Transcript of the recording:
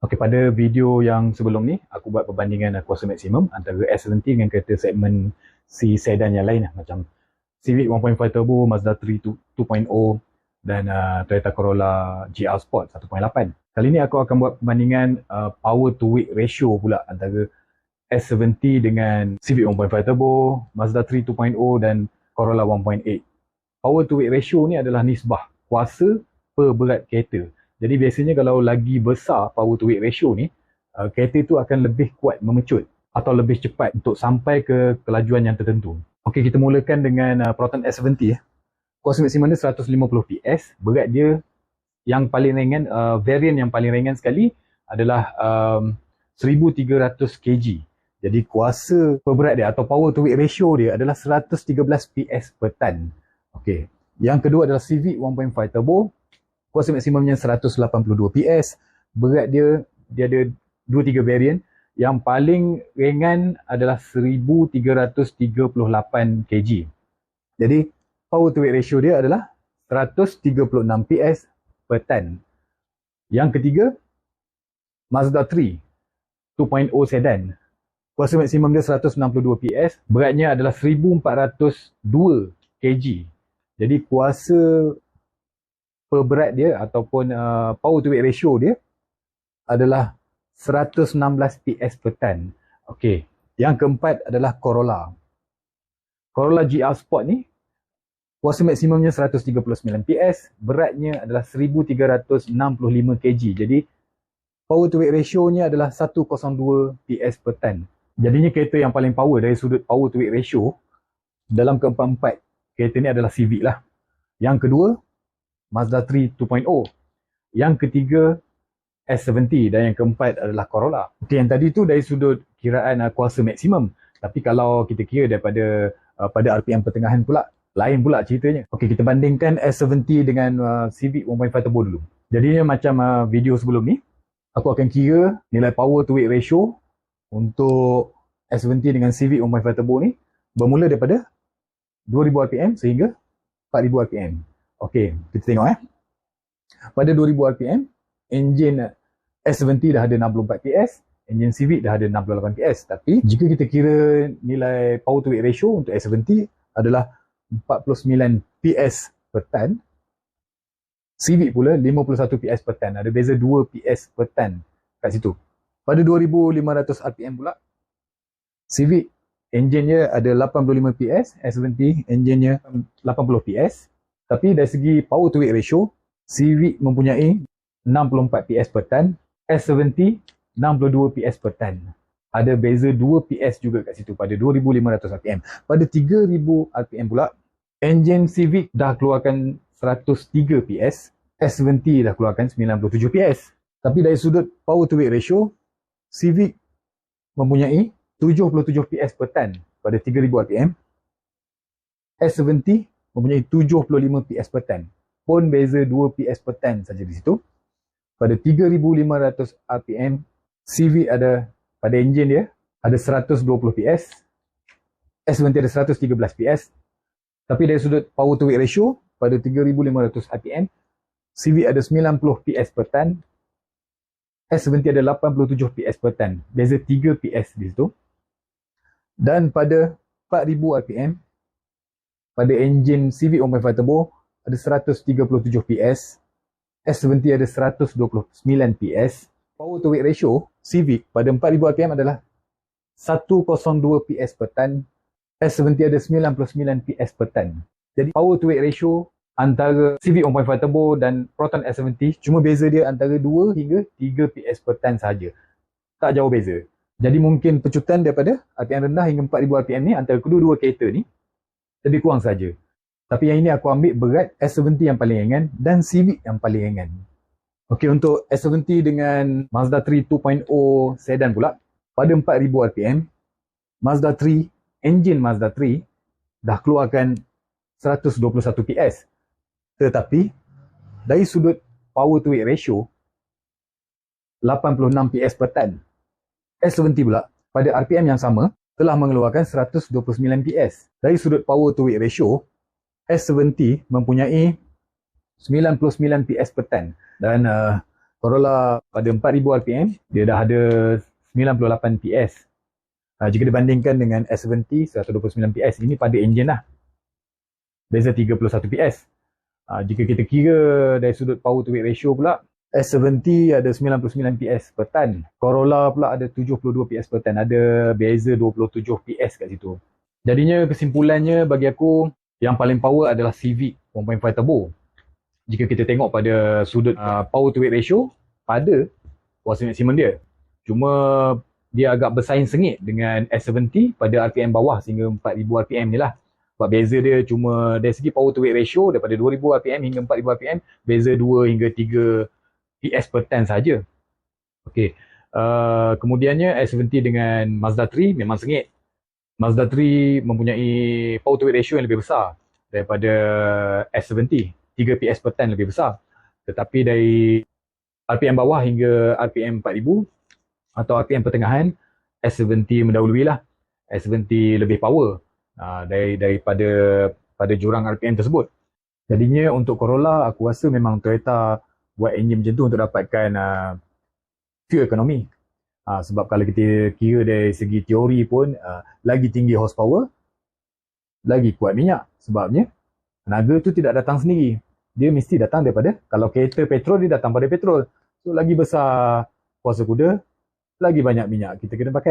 Okey, pada video yang sebelum ni, aku buat perbandingan kuasa maksimum antara S70 dengan kereta segmen C sedan yang lain macam Civic 1.5 Turbo, Mazda 3 2.0 dan Toyota Corolla GR Sport 1.8. Kali ni aku akan buat perbandingan power to weight ratio pula antara S70 dengan Civic 1.5 Turbo, Mazda 3 2.0 dan Corolla 1.8. Power to weight ratio ni adalah nisbah kuasa per berat kereta. Jadi biasanya kalau lagi besar power to weight ratio ni, kereta tu akan lebih kuat memecut atau lebih cepat untuk sampai ke kelajuan yang tertentu. Okey, kita mulakan dengan Proton S70. Kuasa maksimum dia 150 PS, berat dia yang paling ringan, varian yang paling ringan sekali adalah 1300 kg. Jadi kuasa per berat dia atau power to weight ratio dia adalah 113 PS per ton. Okey. Yang kedua adalah Civic 1.5 Turbo. Kuasa maksimumnya 182 PS. Berat dia ada 2-3 varian. Yang paling ringan adalah 1338 kg. Jadi power to weight ratio dia adalah 136 PS per ton. Yang ketiga, Mazda 3 2.0 sedan. Kuasa maksimum dia 162 PS. Beratnya adalah 1402 kg. Jadi kuasa per berat dia ataupun power to weight ratio dia adalah 116 PS per ton. Okey. Yang keempat adalah Corolla. Corolla GR Sport ni kuasa maksimumnya 139 PS, beratnya adalah 1365 kg. Jadi power to weight ratio nya adalah 102 PS per ton. Jadinya kereta yang paling power dari sudut power to weight ratio dalam keempat-empat kereta ni adalah Civic lah. Yang kedua, Mazda 3 2.0. Yang ketiga, S70 dan yang keempat adalah Corolla. Okay, yang tadi tu dari sudut kiraan kuasa maksimum. Tapi kalau kita kira daripada pada RPM pertengahan pula, lain pula ceritanya. Okey, kita bandingkan S70 dengan Civic 1.5 Turbo dulu. Jadinya macam video sebelum ni, aku akan kira nilai power to weight ratio untuk S70 dengan Civic 1.5 Turbo ni bermula daripada 2000 RPM sehingga 4000 RPM. Okey, kita tengok Pada 2000 RPM, enjin S70 dah ada 64 PS, enjin Civic dah ada 68 PS. Tapi jika kita kira nilai power to weight ratio untuk S70 adalah 49 PS per ton, Civic pula 51 PS per ton. Ada beza 2 PS per ton kat situ. Pada 2500 RPM pula, Civic enjinnya ada 85 PS, S70 enjinnya 80 PS. Tapi dari segi power to weight ratio, Civic mempunyai 64 PS per ton, S70 62 PS per ton. Ada beza 2 PS juga kat situ pada 2500 RPM. Pada 3000 RPM pula, enjin Civic dah keluarkan 103 PS, S70 dah keluarkan 97 PS. Tapi dari sudut power to weight ratio, Civic mempunyai 77 PS per ton pada 3000 RPM. S70 mempunyai 75 PS per ton. Pun beza 2 PS per ton saja di situ. Pada 3500 RPM, Civic ada pada enjin dia ada 120 PS, S70 ada 113 PS. Tapi dari sudut power to weight ratio pada 3500 RPM, Civic ada 90 PS per ton, S70 ada 87 PS per ton. Beza 3 PS di situ. Dan pada 4000 RPM, pada enjin Civic 1.5 Turbo ada 137 PS, S70 ada 129 PS. Power to weight ratio Civic pada 4000 RPM adalah 102 PS per ton, S70 ada 99 PS per ton. Jadi power to weight ratio antara Civic 1.5 Turbo dan Proton S70 cuma beza dia antara 2 hingga 3 PS per ton sahaja. Tak jauh beza. Jadi mungkin pecutan daripada RPM rendah hingga 4000 RPM ni antara kedua-dua kereta ni lebih kurang saja. Tapi yang ini aku ambil berat S70 yang paling ringan dan Civic yang paling ringan. Okey, untuk S70 dengan Mazda 3 2.0 sedan pula, pada 4000 RPM, Mazda 3, enjin Mazda 3 dah keluarkan 121 PS. Tetapi dari sudut power to weight ratio 86 PS per ton. S70 pula pada RPM yang sama telah mengeluarkan 129 PS. Dari sudut power to weight ratio, S70 mempunyai 99 PS per ton. Dan Corolla pada 4000 rpm dia dah ada 98 PS. Jika dibandingkan dengan S70 129 PS, ini pada enjin lah, beza 31 PS. Jika kita kira dari sudut power to weight ratio pula, S70 ada 99 PS per tan, Corolla pula ada 72 PS per tan, ada beza 27 PS kat situ. Jadinya kesimpulannya bagi aku, yang paling power adalah Civic 1.5 turbo. Jika kita tengok pada sudut power to weight ratio pada kuasa maksimum dia. Cuma dia agak bersaing sengit dengan S70 pada RPM bawah sehingga 4000 RPM ni lah. Sebab beza dia cuma dari segi power to weight ratio daripada 2000 RPM hingga 4000 RPM, beza 2 hingga 3 PS per tan saja. Okey. Kemudiannya S70 dengan Mazda 3 memang sengit. Mazda 3 mempunyai power to weight ratio yang lebih besar daripada S70. 3 PS per tan lebih besar. Tetapi dari RPM bawah hingga RPM 4000 atau RPM pertengahan, S70 mendahului lah. S70 lebih power daripada pada jurang RPM tersebut. Jadinya untuk Corolla, aku rasa memang Toyota buat enjin macam tu untuk dapatkan fuel economy. Sebab kalau kita kira dari segi teori pun, lagi tinggi horsepower, lagi kuat minyak. Sebabnya tenaga tu tidak datang sendiri. Dia mesti datang daripada, kalau kereta petrol, dia datang pada petrol. So lagi besar kuasa kuda, lagi banyak minyak kita kena pakai.